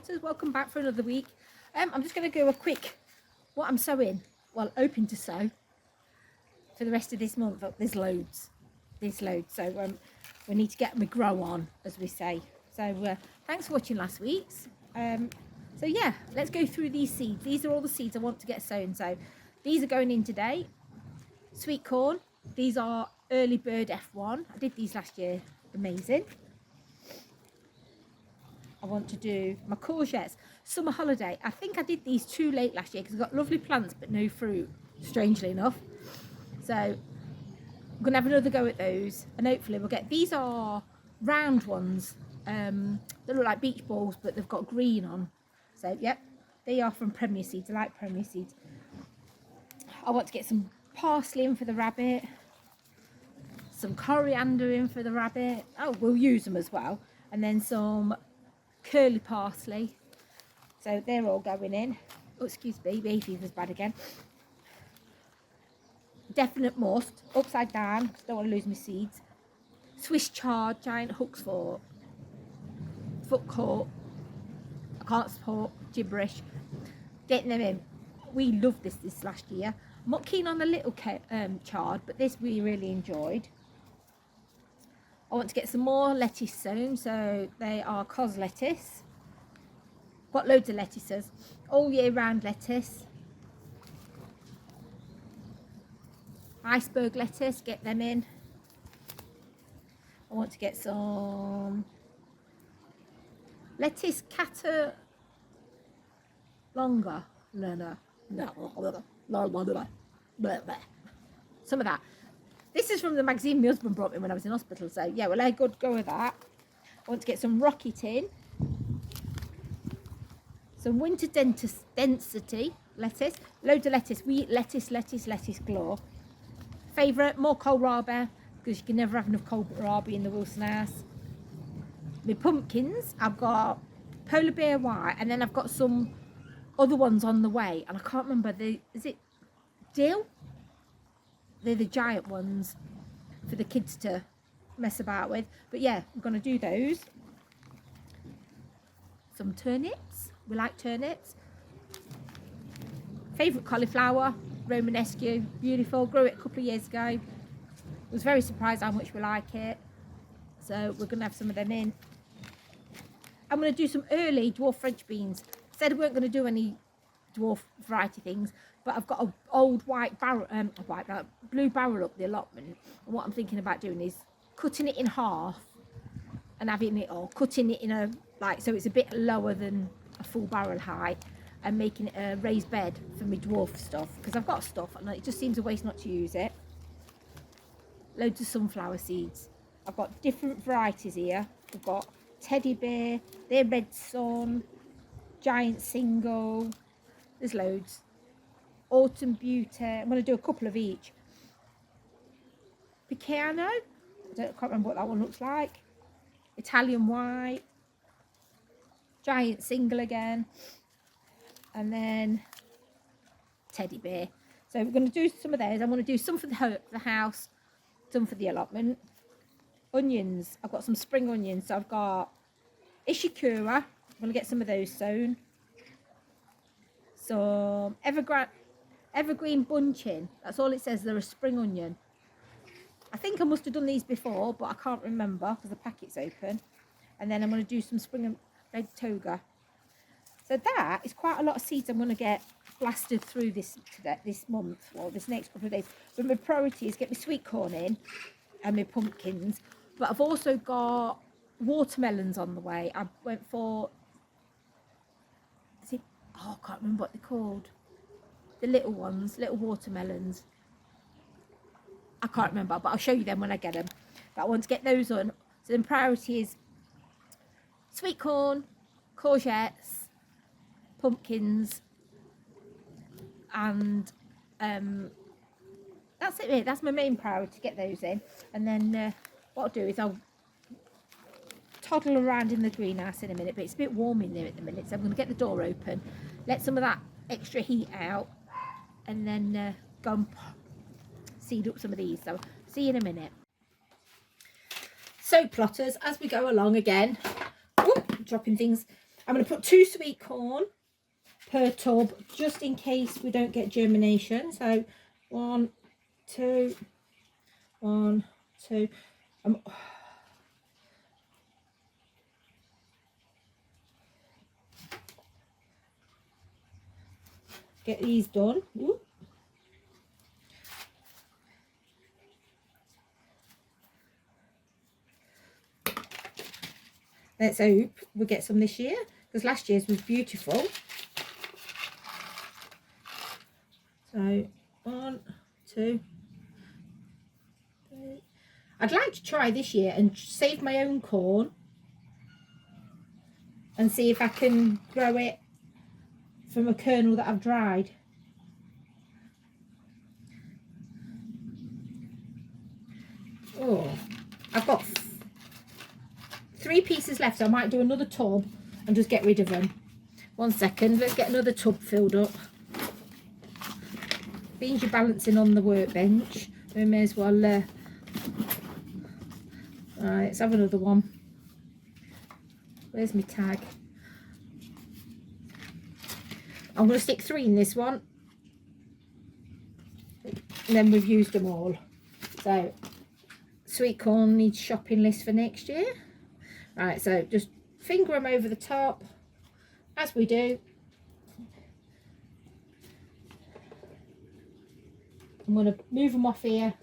plotters, welcome back for another week. I'm just going to go a quick what I'm sowing, well, hoping to sow for the rest of this month. There's loads, so we need to get my grow on, as we say. So thanks for watching last week's. So yeah, let's go through these seeds. These are all the seeds I want to get sown. So these are going in today. Sweet corn, these are early bird F1. I did these last year, amazing. I want to do my courgettes, summer holiday. I think I did these too late last year because I've got lovely plants but no fruit, strangely enough. So I'm going to have another go at those, and hopefully we'll get, these are round ones. They look like beach balls but they've got green on. So yep, they are from Premier Seeds. I like Premier Seeds. I want to get some parsley in for the rabbit, some coriander in for the rabbit. Oh, we'll use them as well. And then some curly parsley. So they're all going in. Oh, excuse me, hay fever's bad again. Definite must, upside down, don't want to lose my seeds. Swiss chard, giant hooks for foot caught. I can't support gibberish. Getting them in. We loved this last year. I'm not keen on the little chard, but this we really enjoyed. I want to get some more lettuce sown, so they are cos lettuce. Got loads of lettuces, all year round lettuce. Iceberg lettuce, get them in. I want to get some lettuce cata longa. No. Some of that. This is from the magazine my husband brought me when I was in hospital. So yeah, we'll let a good go with that. I want to get some rocket in. Some winter density lettuce. Loads of lettuce. We eat lettuce galore. Favourite, more Kohl Rabi, because you can never have enough Kohl Rabi in the Wilson house. My pumpkins, I've got polar bear white, and then I've got some other ones on the way, and I can't remember, is it dill? They're the giant ones for the kids to mess about with. But yeah, I'm going to do those. Some turnips. We like turnips. Favourite cauliflower, Romanesque, beautiful. Grew it a couple of years ago. Was very surprised how much we like it. So we're going to have some of them in. I'm going to do some early dwarf French beans. Said we weren't going to do any dwarf variety things, but I've got an old white barrel, blue barrel up the allotment, and what I'm thinking about doing is cutting it in half and having it, or cutting it in a, like, so it's a bit lower than a full barrel height, and making it a raised bed for my dwarf stuff, because I've got stuff and it just seems a waste not to use it. Loads of sunflower seeds. I've got different varieties here. We've got teddy bear, they're red sun, giant single, there's loads. Autumn beauty, I'm going to do a couple of each. Peccano, I can't remember what that one looks like. Italian white, giant single again, and then teddy bear. So we're going to do some of those. I want to do some for the house, some for the allotment. Onions, I've got some spring onions, so I've got Ishikura, I'm going to get some of those sown. Some evergreen bunching, that's all it says, they're a spring onion. I think I must have done these before, but I can't remember because the packet's open. And then I'm going to do some spring and red toga. So that is quite a lot of seeds I'm going to get blasted through this month, or this next couple of days. But my priority is get my sweet corn in and my pumpkins. But I've also got watermelons on the way. I went for, I can't remember what they're called. The little ones, little watermelons. I can't remember, but I'll show you them when I get them. But I want to get those on. So the priority is sweet corn, courgettes, pumpkins, and that's it really. That's my main priority, to get those in. And then what I'll do is I'll toddle around in the greenhouse in a minute, but it's a bit warm in there at the minute, so I'm going to get the door open, let some of that extra heat out, and then go and seed up some of these. So see you in a minute. So plotters, as we go along again, dropping things, I'm going to put 2 sweet corn per tub, just in case we don't get germination. So 1, 2, 1, 2. Get these done. Ooh. Let's hope we get some this year, because last year's was beautiful. So 1, 2, 3. I'd like to try this year and save my own corn and see if I can grow it from a kernel that I've dried. Oh, I've got 3 pieces left, so I might do another tub and just get rid of them. 1 second, let's get another tub filled up. Means you're balancing on the workbench, we may as well right, let's have another one. Where's my tag? I'm going to stick 3 in this one, and then we've used them all. So sweet corn needs shopping list for next year. Right, so just finger them over the top as we do. I'm going to move them off here,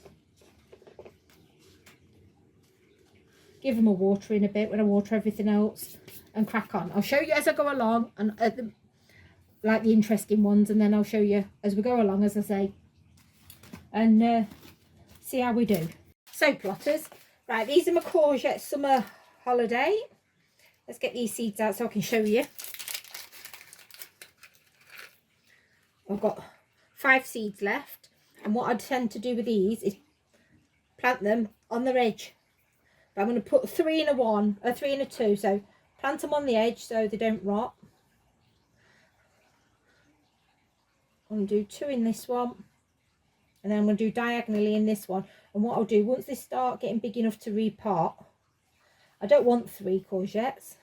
give them a water in a bit when I water everything else, and crack on. I'll show you as I go along, and like the interesting ones, and then I'll show you as we go along, as I say, and see how we do. So plotters, right, these are my courgette summer holiday. Let's get these seeds out so I can show you. I've got 5 seeds left, and what I tend to do with these is plant them on their edge. But I'm going to put 3 in a 1, or 3 in a 2, so plant them on the edge so they don't rot. I'm going to do 2 in this one, and then I'm going to do diagonally in this one. And what I'll do, once they start getting big enough to repot, I don't want 3 courgettes,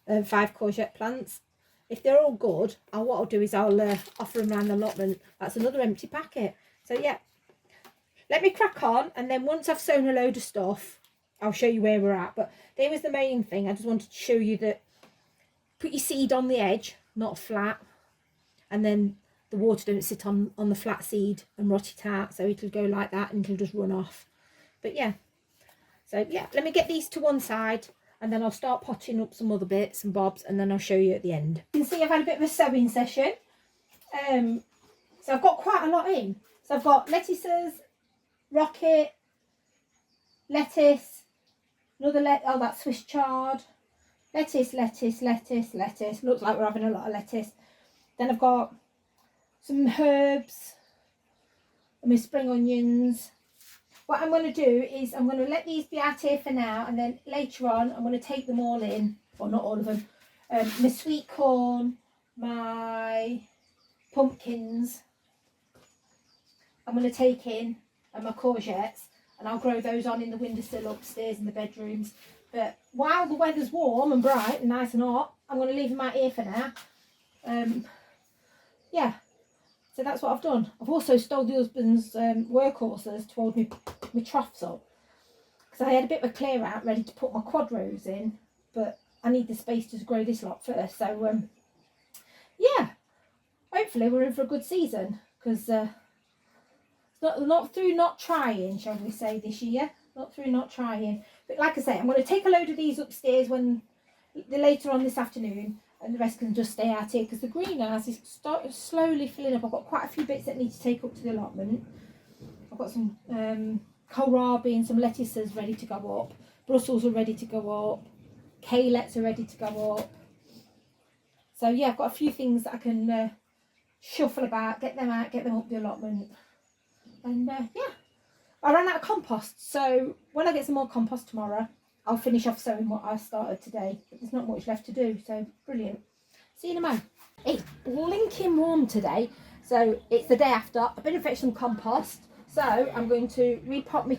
5 courgette plants. If they're all good, what I'll do is I'll offer them around the allotment. That's another empty packet. So yeah, let me crack on, and then once I've sown a load of stuff, I'll show you where we're at. But there was the main thing. I just wanted to show you that put your seed on the edge, not flat, and then the water don't sit on the flat seed and rot it out. So it'll go like that and it'll just run off. But yeah, so yeah, let me get these to one side, and then I'll start potting up some other bits and bobs, and then I'll show you at the end. You can see I've had a bit of a sowing session. So I've got quite a lot in. So I've got lettuces, rocket, lettuce, another that's Swiss chard, lettuce, lettuce, lettuce, lettuce. Looks like we're having a lot of lettuce. Then I've got some herbs and my spring onions. What I'm going to do is I'm going to let these be out here for now, and then later on I'm going to take them all in, or not all of them. My sweet corn, my pumpkins, I'm going to take in, and my courgettes, and I'll grow those on in the windowsill upstairs in the bedrooms. But while the weather's warm and bright and nice and hot, I'm going to leave them out here for now. Yeah, so that's what I've done. I've also stole the husband's workhorses to hold my troughs up, because I had a bit of a clear out ready to put my quad rows in, but I need the space to grow this lot first. So yeah, hopefully we're in for a good season, because not through not trying, shall we say, this year. Not through not trying. But like I say, I'm going to take a load of these upstairs later on this afternoon, and the rest can just stay out here, because the greenhouse is slowly filling up. I've got quite a few bits that need to take up to the allotment. I've got some Kohl Rabi and some lettuces ready to go up. Brussels are ready to go up. Kalettes are ready to go up. So yeah, I've got a few things that I can shuffle about, get them out, get them up the allotment. And yeah, I ran out of compost, so when I get some more compost tomorrow, I'll finish off sowing what I started today. But there's not much left to do, so brilliant. See you in a moment. It's blinking warm today, so it's the day after. I've been and fetched some compost, so I'm going to repot my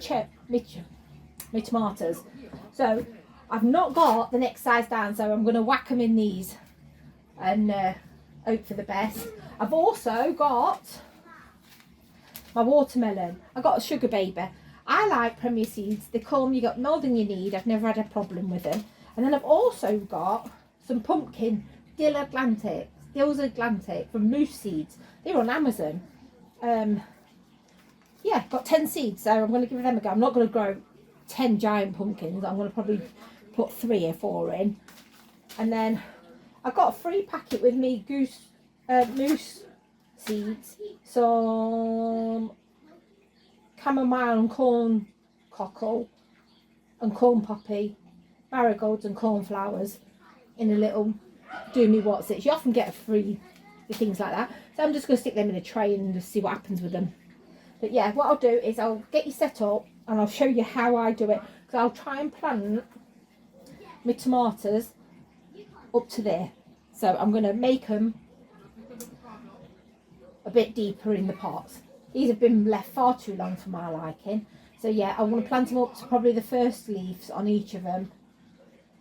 tomatoes. So I've not got the next size down, so I'm going to whack them in these and hope for the best. I've also got my watermelon. I got a sugar baby. I like Premier Seeds. They come, you got more than you need. I've never had a problem with them. And then I've also got some pumpkin Dills Atlantic from Moose Seeds. They're on Amazon. Yeah, got 10 seeds, so I'm going to give them a go. I'm not going to grow 10 giant pumpkins. I'm going to probably put 3 or 4 in. And then I got a free packet with me moose seeds, some chamomile and corn cockle and corn poppy, marigolds and cornflowers in a little do me what's it. You often get a free with things like that. So I'm just going to stick them in a tray and just see what happens with them. But yeah, what I'll do is I'll get you set up and I'll show you how I do it. Because I'll try and plant my tomatoes up to there. So I'm going to make them a bit deeper in the pots. These have been left far too long for my liking. So yeah, I want to plant them up to probably the first leaves on each of them.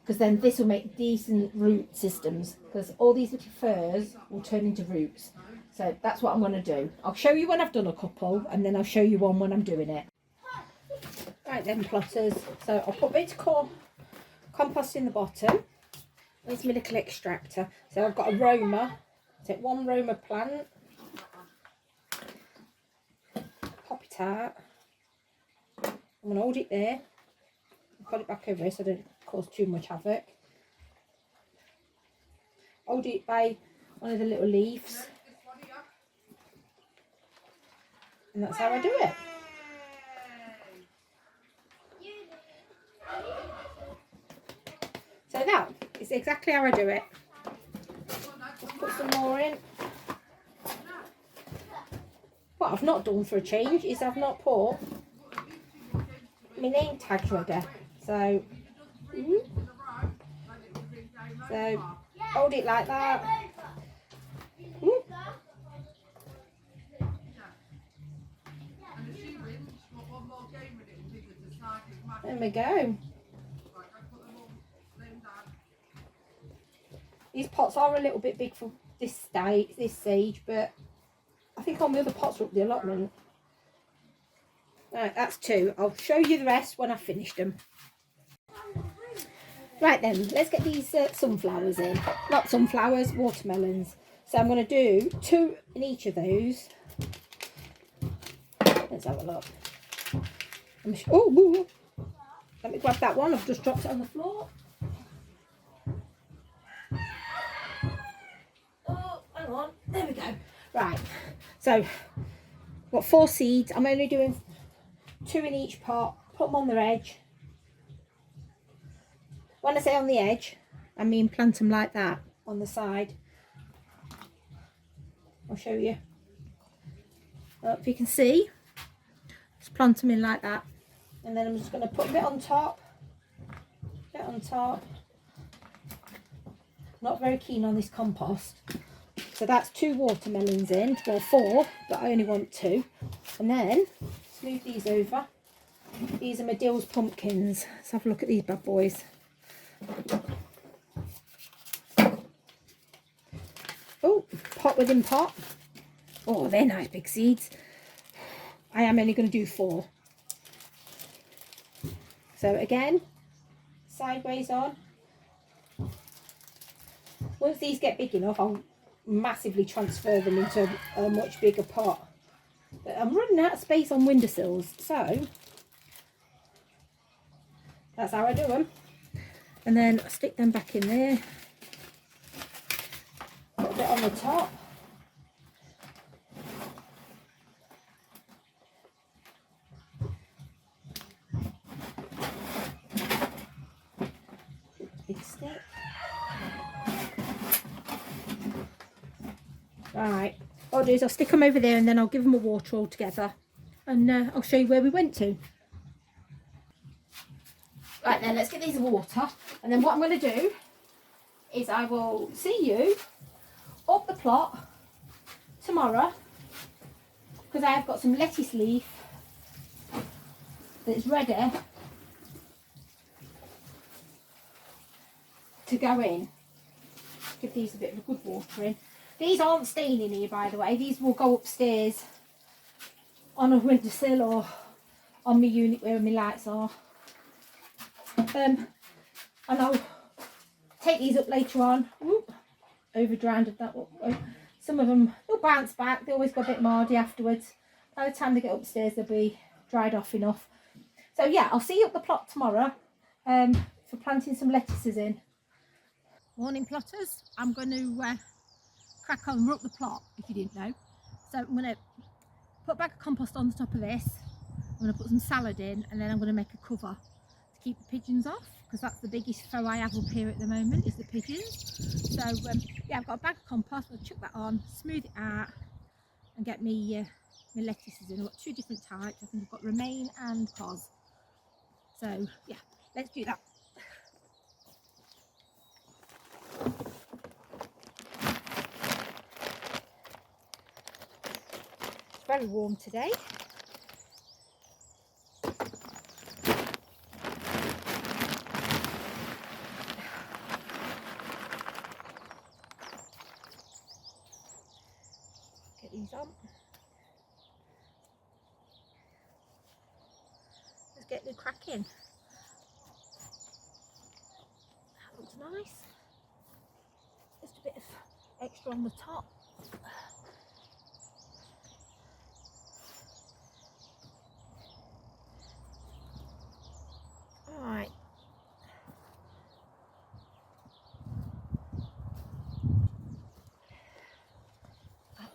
Because then this will make decent root systems. Because all these little furs will turn into roots. So that's what I'm going to do. I'll show you when I've done a couple and then I'll show you one when I'm doing it. Right then, plotters. So I'll put a bit of compost in the bottom. There's my little extractor. So I've got a Roma. Take 1 Roma plant. Pop it out. I'm going to hold it there. Put it back over here so I don't cause too much havoc. Hold it by one of the little leaves. And that's how I do it. So that is exactly how I do it. Just put some more in. What I've not done for a change is I've not put my name tags ready. So hold it like that. There we go. These pots are a little bit big for this stage, but I think all my other pots are up the allotment. Right, that's 2. I'll show you the rest when I've finished them. Right then, let's get these sunflowers in. Not sunflowers, watermelons. So I'm going to do 2 in each of those. Let's have a look. Oh, let me grab that one. I've just dropped it on the floor. Oh, hang on. There we go. Right. So, got 4 seeds. I'm only doing 2 in each pot. Put them on their edge. When I say on the edge, I mean plant them like that on the side. I'll show you. If you can see, just plant them in like that. And then I'm just going to put a bit on top. Not very keen on this compost. So that's 2 watermelons in. Well, 4, but I only want 2. And then smooth these over. These are my Dills pumpkins. Let's have a look at these bad boys. Oh, pot within pot. Oh, they're nice big seeds. I am only going to do 4. So again, sideways on. Once these get big enough, I'll massively transfer them into a much bigger pot. But I'm running out of space on windowsills, so that's how I do them. And then I stick them back in there. Put a bit on the top. Big stick. Right, what I'll do is I'll stick them over there and then I'll give them a water all together. And I'll show you where we went to. Right then, let's get these water. And then what I'm going to do is I will see you up the plot tomorrow. Because I have got some lettuce leaf that's ready to go in. Give these a bit of a good watering. These aren't staying in here, by the way. These will go upstairs on a windowsill or on my unit where my lights are. And I'll take these up later on. Whoop, over-drowned that one. Some of them, they'll bounce back. They always go a bit mardy afterwards. By the time they get upstairs, they'll be dried off enough. So yeah, I'll see you at the plot tomorrow for planting some lettuces in. Morning plotters. I'm going to crack on. We're up the plot, if you didn't know. So I'm going to put a bag of compost on the top of this. I'm going to put some salad in, and then I'm going to make a cover to keep the pigeons off, because that's the biggest foe I have up here at the moment, is the pigeons. So yeah, I've got a bag of compost. I'll chuck that on, smooth it out, and get me my lettuces in. I've got two different types. I think I've got romaine and cos. So yeah, let's do that. It's very warm today. Get these on. Let's get the cracking. That looks nice. Just a bit of extra on the top. Alright.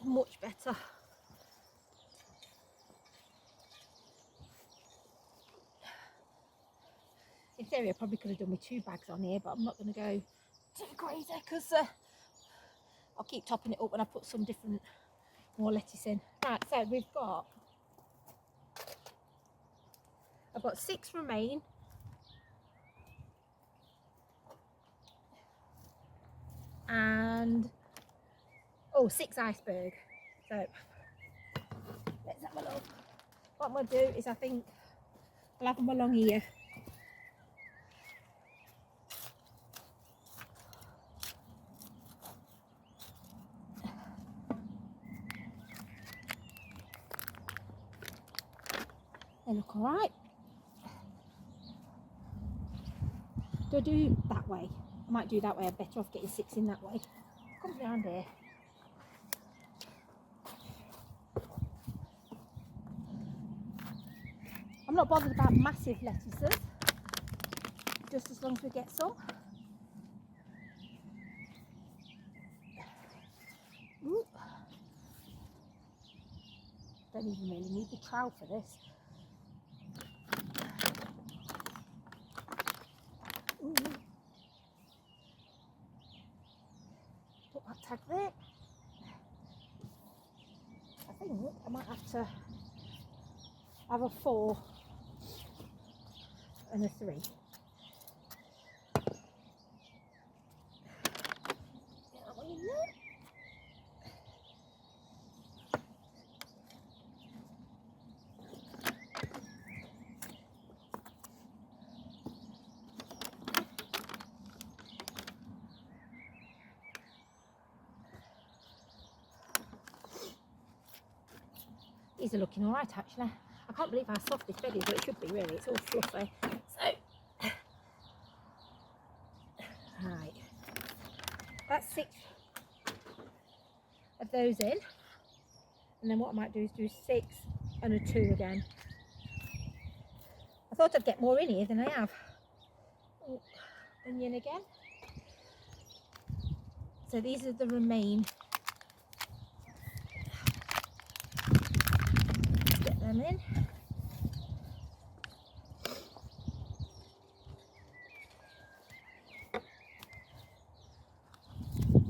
Much better. In theory, I probably could have done with 2 bags on here, but I'm not going to go too crazy, because I'll keep topping it up when I put some different more lettuce in. Right, so I've got 6 romaine, and 6 iceberg. So let's have a look. What I'm going to do is, I think I'll have them along here. They look alright. Do I do that way? I might do that way. I'm better off getting 6 in that way. Come round here. I'm not bothered about massive lettuces, just as long as we get some. Ooh. Don't even really need the trowel for this. Ooh. Put that tag there. I think I might have to have a 4 and a 3. Get that one in there. These are looking alright, actually. I can't believe how soft this bed is, but it should be really. It's all fluffy. So, right, that's 6 of those in, and then what I might do is do 6 and a 2 again. I thought I'd get more in here than I have. Oh, onion again. So these are the romaine. Let's get them in.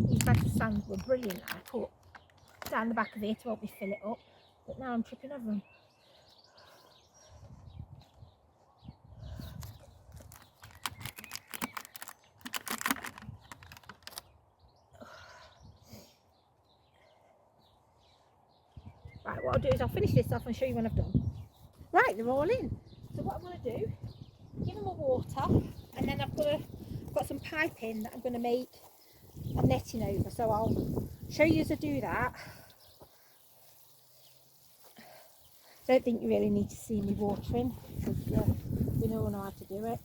These bags of sand were brilliant. I put down the back of it to help me fill it up, but now I'm tripping over them. Right, what I'll do is I'll finish this off and show you when I've done. Right, they're all in. So what I'm going to do, give them a water, and then I've got to I've got some piping that I'm going to make a netting over, so I'll show you as I do that. Don't think you really need to see me watering, because we all know how to do it.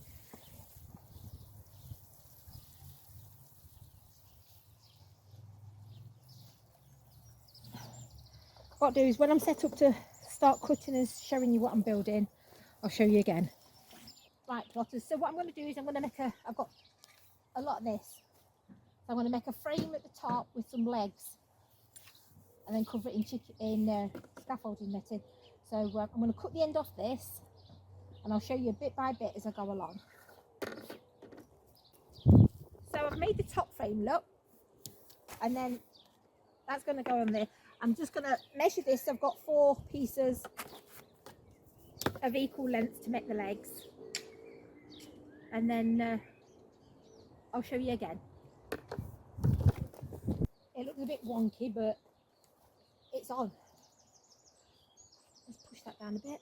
What I'll do is when I'm set up to start cutting and showing you what I'm building, I'll show you again. Right, plotters, so what I'm going to do is I'm going to make I've got a lot of this. So I'm going to make a frame at the top with some legs and then cover it in scaffolding netting. So I'm going to cut the end off this and I'll show you bit by bit as I go along. So I've made the top frame look, and then that's going to go on there. I'm just going to measure this. I've got 4 pieces of equal length to make the legs, and then I'll show you again. It looks a bit wonky, but it's on. Let's push that down a bit.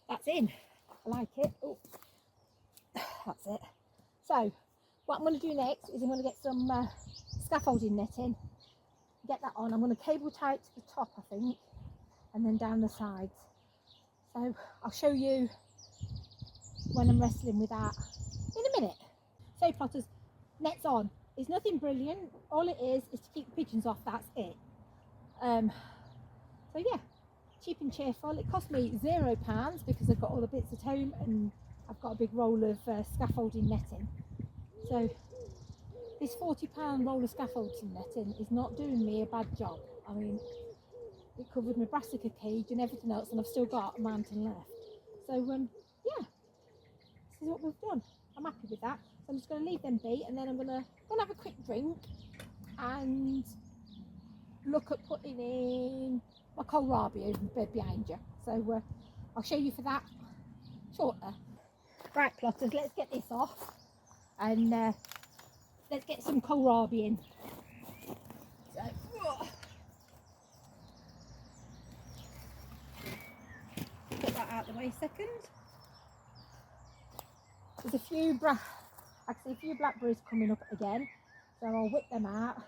That's in. I like it. Oh, that's it. So what I'm going to do next is I'm going to get some scaffolding netting, get that on. I'm going to cable tie it to the top, I think, and then down the sides. So I'll show you when I'm wrestling with that in a minute. So plotters, net's on. It's nothing brilliant. All it is to keep the pigeons off. That's it. So yeah, cheap and cheerful. It cost me £0 because I've got all the bits at home and I've got a big roll of scaffolding netting. So this £40 roll of scaffolding netting is not doing me a bad job. I mean, it covered my brassica cage and everything else, and I've still got a mountain left. So yeah, this is what we've done. I'm happy with that. So I'm just going to leave them be, and then I'm going to have a quick drink and look at putting in my Kohl Rabi over behind you. So I'll show you for that shortly. Right, plotters, let's get this off and let's get some Kohl Rabi in. So, put that out of the way a second. There's a few I can see a few blackberries coming up again, so I'll whip them out.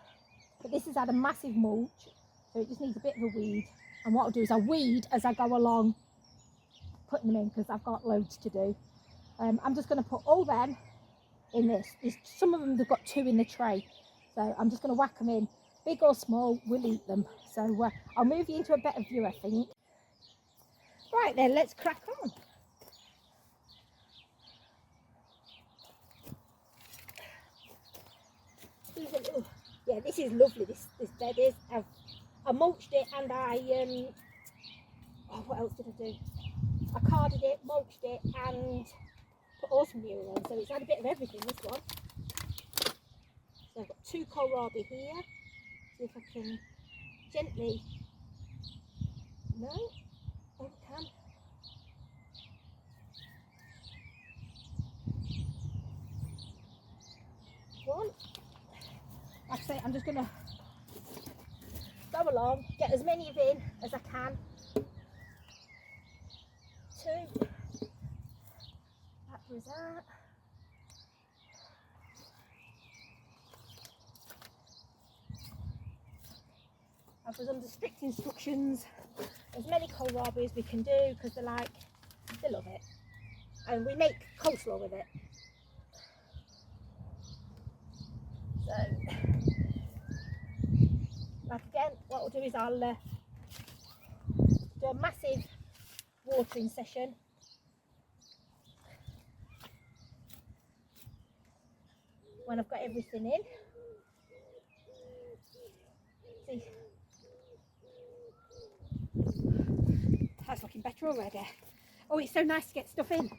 But this has had a massive mulch, so it just needs a bit of a weed. And what I'll do is I'll weed as I go along, putting them in, because I've got loads to do. I'm just going to put all them in this. Some of them, they've got 2 in the tray, so I'm just going to whack them in. Big or small, we'll eat them. So I'll move you into a better view, I think. Right then, let's crack on. Yeah, this is lovely. This bed is. I mulched it, and what else did I do? I carded it, mulched it, and put autumn manure on. So it's had a bit of everything, this one. So I've got 2 Kohl Rabi here. See if I can gently. No, oh, I can. One. Like I say, I'm just going to go along, get as many in as I can. 2. That was that. I was under strict instructions, as many Kohl Rabi as we can do, because they love it. And we make coleslaw with it. So, like again, what I'll do is I'll do a massive watering session. When I've got everything in. See, that's looking better already. Oh, it's so nice to get stuff in.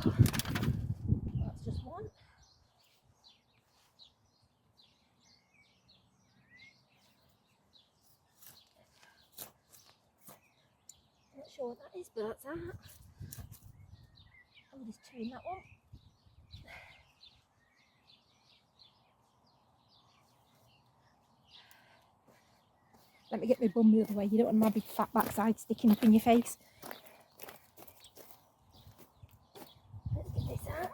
That's just one. Not sure what that is, but that's that. Oh, there's 2 in that one. Let me get my bum the other way. You don't want my big fat backside sticking up in your face. Let's get this out.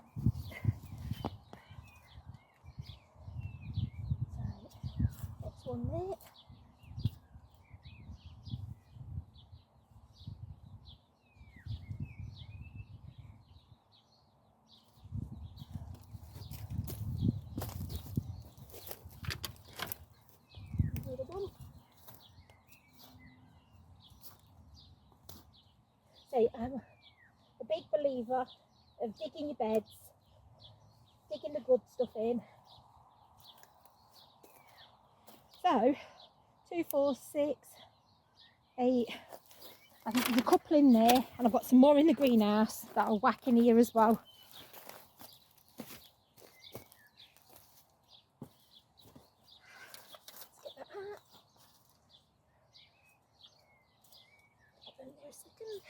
So, next one there. So I'm a big believer of digging your beds, digging the good stuff in. So 2, 4, 6, 8. I think there's a couple in there, and I've got some more in the greenhouse that I'll whack in here as well. Let's get that out. Hold on there a second.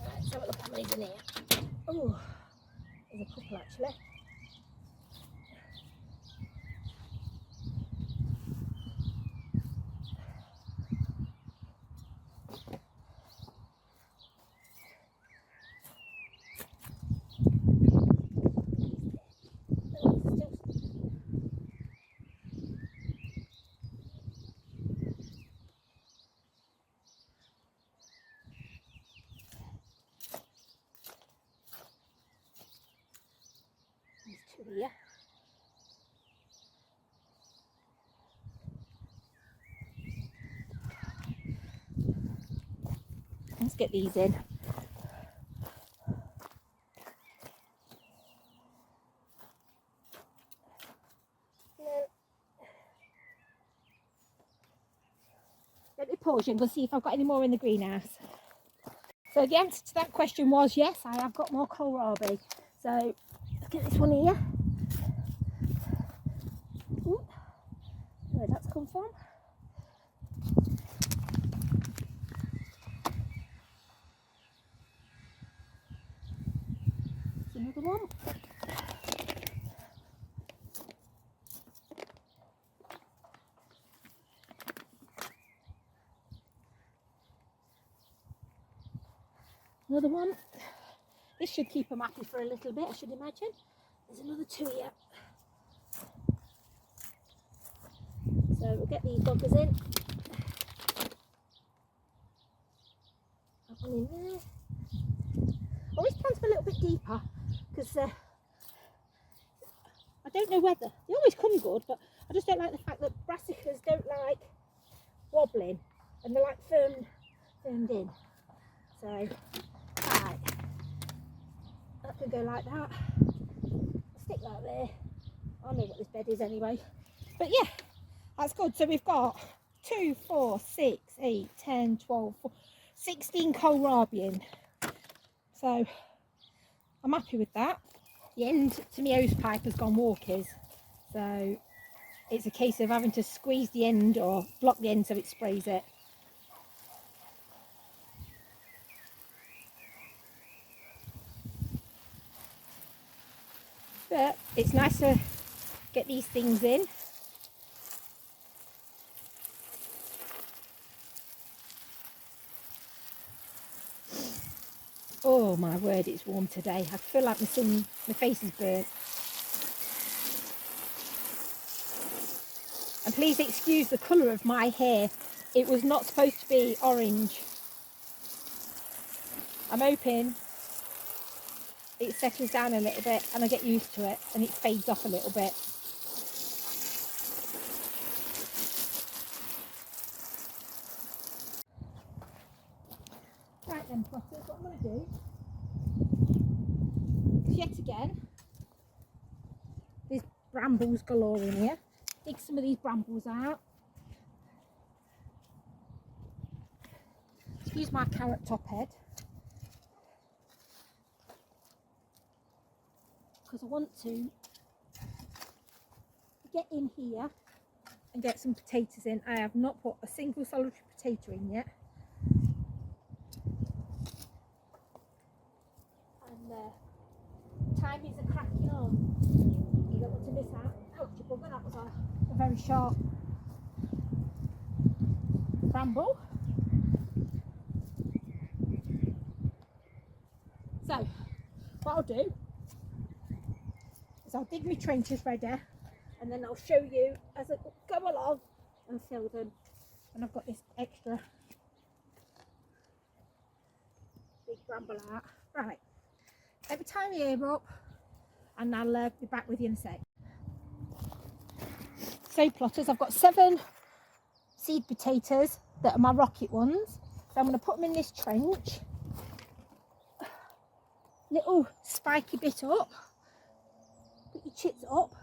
Right, let's have a look how many's in here. Oh, there's a couple actually. There's 2 here. Let's get these in. Let me pause you and go see if I've got any more in the greenhouse. So the answer to that question was yes, I have got more Kohl Rabi. So let's get this one here. Ooh, where that's come from. There's another one. Another one. This should keep them happy for a little bit, I should imagine. There's another 2 here. So we'll get these buggers in. That one in there. I always plant them a little bit deeper because I don't know whether they always come good, but I just don't like the fact that brassicas don't like wobbling and they're like firmed in. So right, that can go like that. I'll stick that there. I know what this bed is anyway. But yeah, that's good. So we've got 2, 4, 6, 8, 10, 12, 16 Kohl Rabi in. So I'm happy with that. The end to my hose pipe has gone walkies, so it's a case of having to squeeze the end or block the end so it sprays it. But it's nice to get these things in. Oh my word, it's warm today. I feel like my face is burnt. And please excuse the colour of my hair. It was not supposed to be orange. I'm hoping it settles down a little bit and I get used to it and it fades off a little bit. Right then, plotters, what I'm going to do is yet again, there's brambles galore in here. Dig some of these brambles out. Use my carrot top head because I want to get in here and get some potatoes in. I have not put a single solitary potato in yet. And time is a cracking. on. You don't want to miss out. Ouch, your bugger, that was a very sharp bramble. So, what I'll do is I'll dig my trenches ready, and then I'll show you as I go along and fill them. And I've got this extra big bramble out. Right, let me tie my hair up and I'll be back with you in a sec. So plotters, I've got 7 seed potatoes that are my rocket ones. So I'm going to put them in this trench. Little spiky bit up. Put your chits up.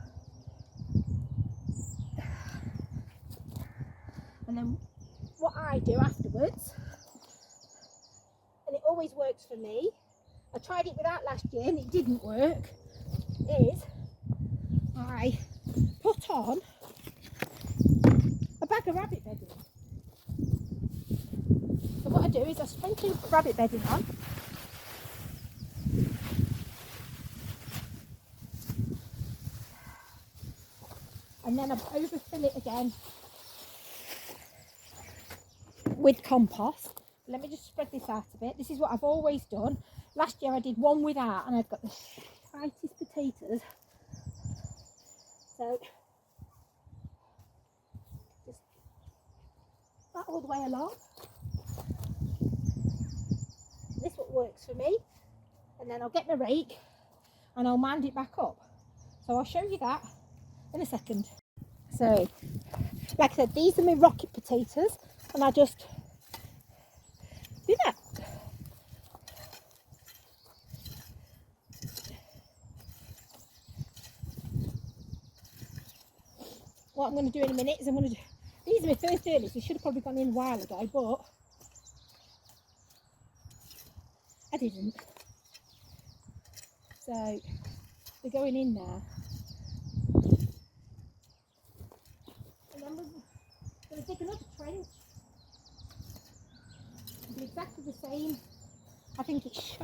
And then what I do afterwards, and it always works for me, I tried it without last year and it didn't work, is I put on a bag of rabbit bedding. So what I do is I sprinkle rabbit bedding on. And then I overfill it again with compost. Let me just spread this out a bit. This is what I've always done. Last year I did one without and I've got the tightest potatoes. So just that all the way along. This what works for me. And then I'll get my rake and I'll mound it back up. So I'll show you that in a second. So like I said, these are my rocket potatoes and I just do that. What I'm going to do in a minute is I'm going to do, these are my first earlies, we should have probably gone in a while ago, but I didn't. So they're going in now. And then we're going to dig another trench. It'll be exactly the same. I think it's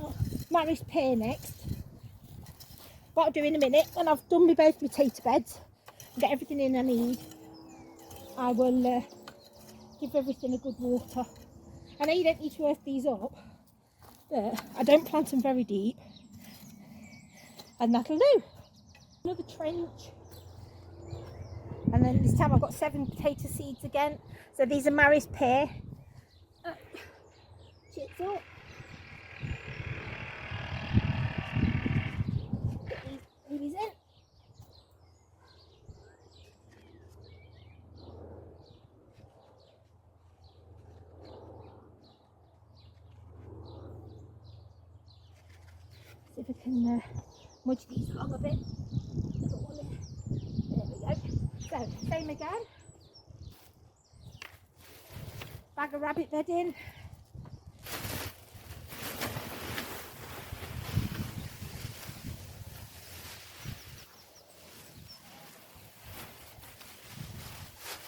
Mary's pear next. What I'll do in a minute, when I've done both my potato beds, get everything in I need, I will give everything a good water. I know you don't need to earth these up, but I don't plant them very deep, and that'll do. Another trench, and then this time I've got 7 potato seeds again. So these are Mary's pear. Chits up. Put these babies in. See if I can mudge these along a bit. There we go. So, same again. Bag of rabbit bedding.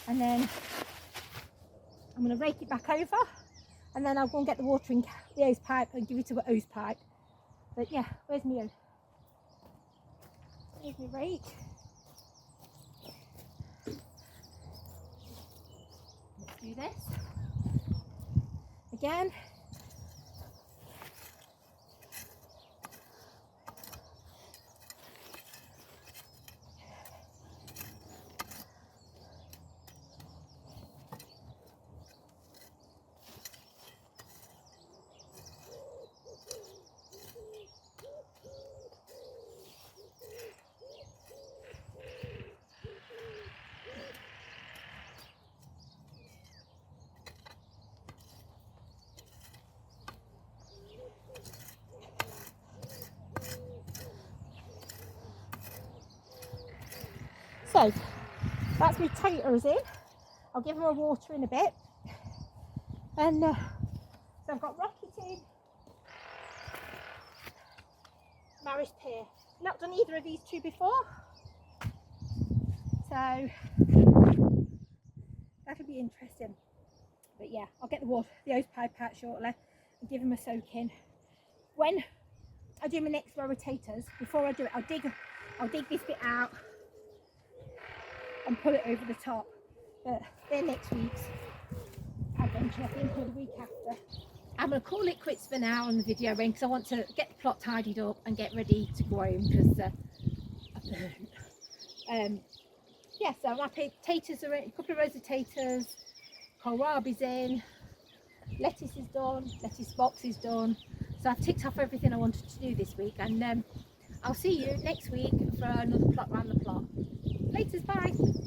And then I'm going to rake it back over, and then I'll go and get the watering, the hose pipe, and give it to a hose pipe. But yeah, where's my hose? Here's my rake. Let's do this again. So that's my taters in. I'll give them a water in a bit. And so I've got rocket in, Mary's pear. Not done either of these 2 before, so that'll be interesting. But yeah, I'll get the hose pipe out shortly and give them a soak in. When I do my next row of taters, before I do it, I'll dig I'll dig this bit out and pull it over the top. But they're next week's adventure, I think, or the week after. I'm going to call it quits for now on the video ring because I want to get the plot tidied up and get ready to go home because yeah, so my potatoes are in, a couple of rows of taters, Kohl Rabi's in, lettuce is done, lettuce box is done. So I've ticked off everything I wanted to do this week, and I'll see you next week for another plot round the plot. Laters, bye.